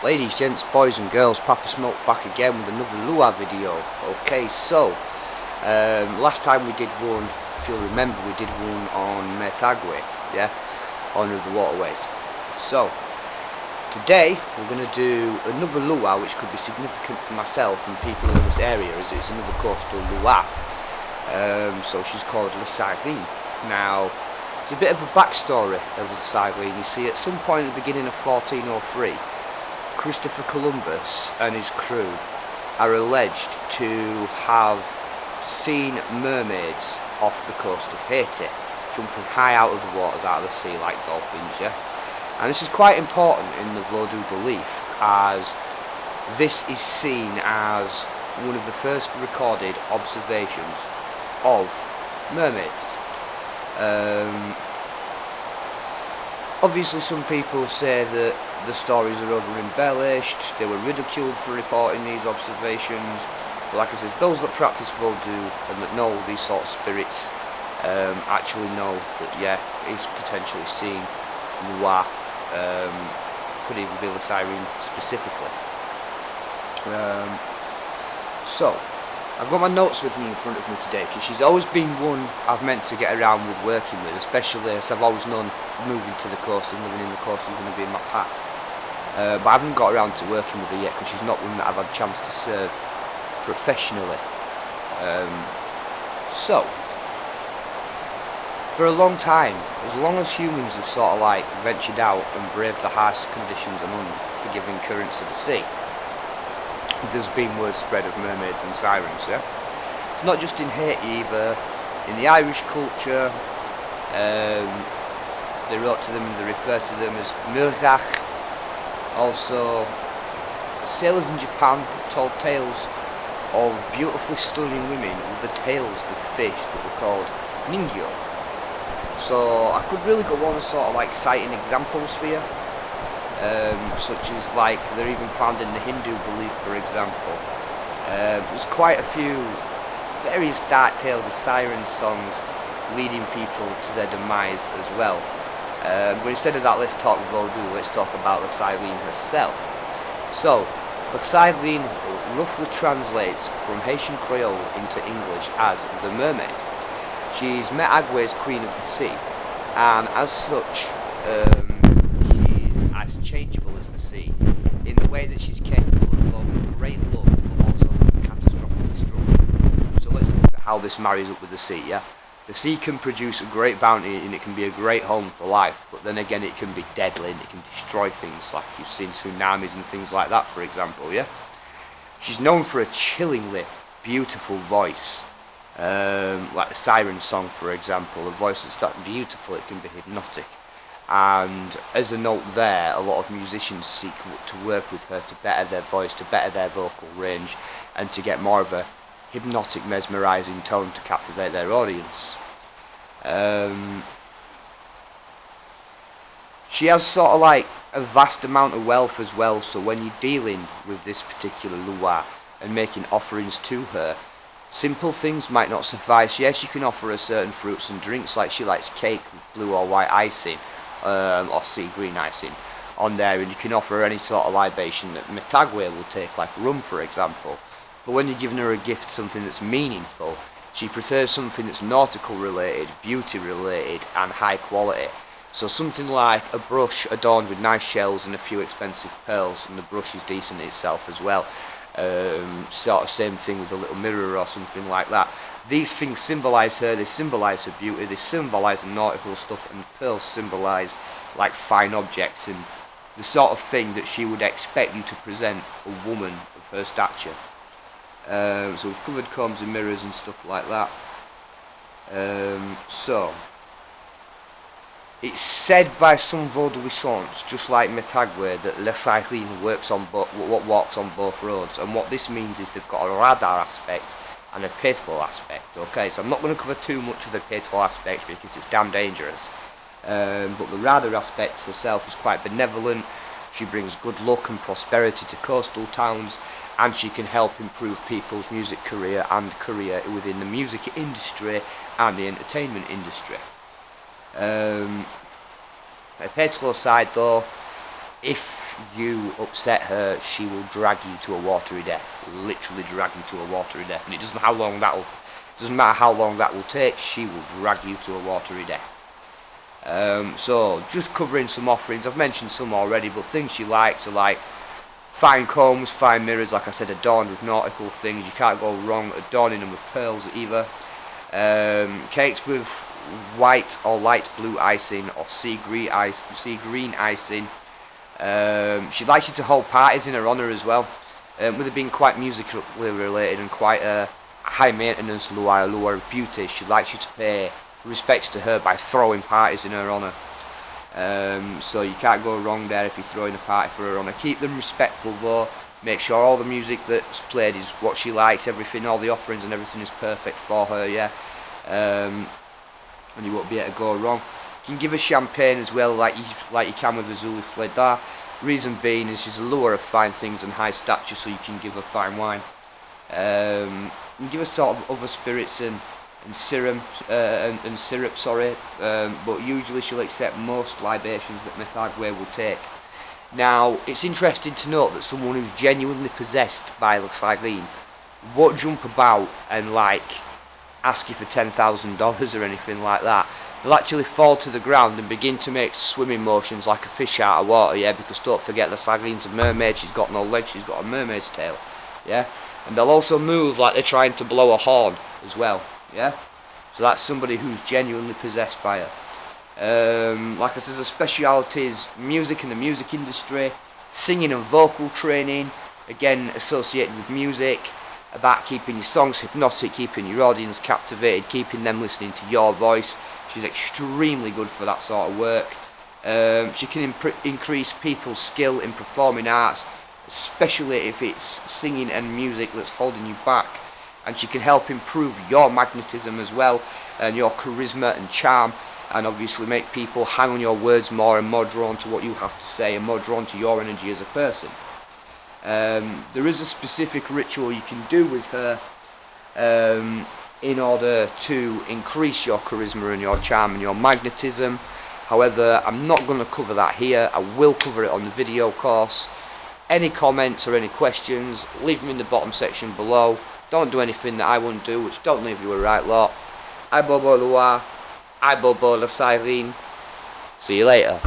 Ladies, gents, boys and girls, Papa Smoke back again with another Lua video. Okay, so, last time we did one, if you'll remember, we did one on Metagwe, yeah, Honour of the Waterways. So, today we're going to do another Lua which could be significant for myself and people in this area, as it's another coastal Lua. So she's called Sirene. Now, there's a bit of a backstory of Sirene. You see, at some point at the beginning of 1403, Christopher Columbus and his crew are alleged to have seen mermaids off the coast of Haiti, jumping high out of the waters, out of the sea like dolphins, yeah? And this is quite important in the Vodou belief, as this is seen as one of the first recorded observations of mermaids. Obviously some people say that the stories are over embellished, they were ridiculed for reporting these observations, but like I said, those that practice Vodou and that know these sort of spirits actually know that yeah, it's potentially seen Lua, could even be the Sirene specifically. So, I've got my notes with me in front of me today, because she's always been one I've meant to get around with working with, especially as I've always known moving to the coast and living in the coast is going to be in my path. But I haven't got around to working with her yet, because she's not one that I've had a chance to serve professionally. So, for a long time, as long as humans have sort of like ventured out and braved the harsh conditions and unforgiving currents of the sea, there's been word spread of mermaids and sirens, yeah? It's not just in Haiti either. In the Irish culture, they wrote to them and they refer to them as Murgach. Also, sailors in Japan told tales of beautifully stunning women with the tails of fish that were called ningyo. So I could really go on and sort of like citing examples for you. Such as like they're even found in the Hindu belief, for example. There's quite a few various dark tales of siren songs leading people to their demise as well. But instead of that, let's talk Vodou, let's talk about the Sirene herself. So, the Sirene roughly translates from Haitian Creole into English as the mermaid. She's Metagwe's Queen of the Sea, and as such, as changeable as the sea, in the way that she's capable of both great love but also catastrophic destruction. So let's look at how this marries up with the sea, yeah? The sea can produce a great bounty and it can be a great home for life, but then again it can be deadly and it can destroy things, like you've seen tsunamis and things like that, for example, yeah? She's known for a chillingly beautiful voice, like the Siren song, for example, a voice that's that beautiful it can be hypnotic. And as a note there, a lot of musicians seek to work with her to better their voice, to better their vocal range, and to get more of a hypnotic, mesmerising tone to captivate their audience. She has sort of like a vast amount of wealth as well, so when you're dealing with this particular Lua and making offerings to her, simple things might not suffice. Yes, you can offer her certain fruits and drinks, like she likes cake with blue or white icing, or sea green icing on there, and you can offer her any sort of libation that Metagwe will take, like rum, for example. But when you're giving her a gift, something that's meaningful, she prefers something that's nautical related, beauty related, and high quality. So something like a brush adorned with nice shells and a few expensive pearls, and the brush is decent itself as well. Sort of same thing with a little mirror or something like that. These things symbolise her, they symbolise her beauty, they symbolise the nautical stuff, and pearls symbolise like fine objects and the sort of thing that she would expect you to present a woman of her stature. So we've covered combs and mirrors and stuff like that. So, it's said by some Vaudouissants, just like Metagwe, that Le Sirene walks on both roads, and what this means is they've got a radar aspect and a petrol aspect. Okay, so I'm not going to cover too much of the petrol aspect because it's damn dangerous. But the radar aspect herself is quite benevolent. She brings good luck and prosperity to coastal towns, and she can help improve people's music career and career within the music industry and the entertainment industry. The petrol side though, if you upset her, she will drag you to a watery death. Literally drag you to a watery death, and it doesn't matter how long that will take. She will drag you to a watery death. So just covering some offerings. I've mentioned some already, but things she likes are like fine combs, fine mirrors, like I said, adorned with nautical things. You can't go wrong adorning them with pearls either. Cakes with white or light blue icing or sea green icing. She likes you to hold parties in her honour as well. With it being quite musically related and quite a high maintenance lure of beauty, she likes you to pay respects to her by throwing parties in her honour. So you can't go wrong there if you're throwing a party for her honour. Keep them respectful though. Make sure all the music that's played is what she likes, everything, all the offerings and everything is perfect for her, yeah. And you won't be able to go wrong. You can give her champagne as well, like you can with Azuli Fledar. Reason being is she's a lure of fine things and high stature, so you can give her fine wine. You can give her sort of other spirits and syrup, but usually she'll accept most libations that Metagwe will take. Now, it's interesting to note that someone who's genuinely possessed by the Sirene won't jump about and ask you for $10,000 or anything like that. They'll actually fall to the ground and begin to make swimming motions like a fish out of water, yeah, because don't forget the Sirene's a mermaid, she's got no legs, she's got a mermaid's tail, yeah. And they'll also move like they're trying to blow a horn as well, yeah. So that's somebody who's genuinely possessed by her. Like I said, the speciality is music and the music industry, singing and vocal training, again associated with music, about keeping your songs hypnotic, keeping your audience captivated, keeping them listening to your voice. She's extremely good for that sort of work. She can increase people's skill in performing arts, especially if it's singing and music that's holding you back. And she can help improve your magnetism as well, and your charisma and charm, and obviously make people hang on your words more and more drawn to what you have to say and more drawn to your energy as a person. There is a specific ritual you can do with her in order to increase your charisma and your charm and your magnetism. However, I'm not going to cover that here. I will cover it on the video course. Any comments or any questions, leave them in the bottom section below. Don't do anything that I wouldn't do, which don't leave you a right lot. I Bobo Lua, I Bobo La Sirene. See you later.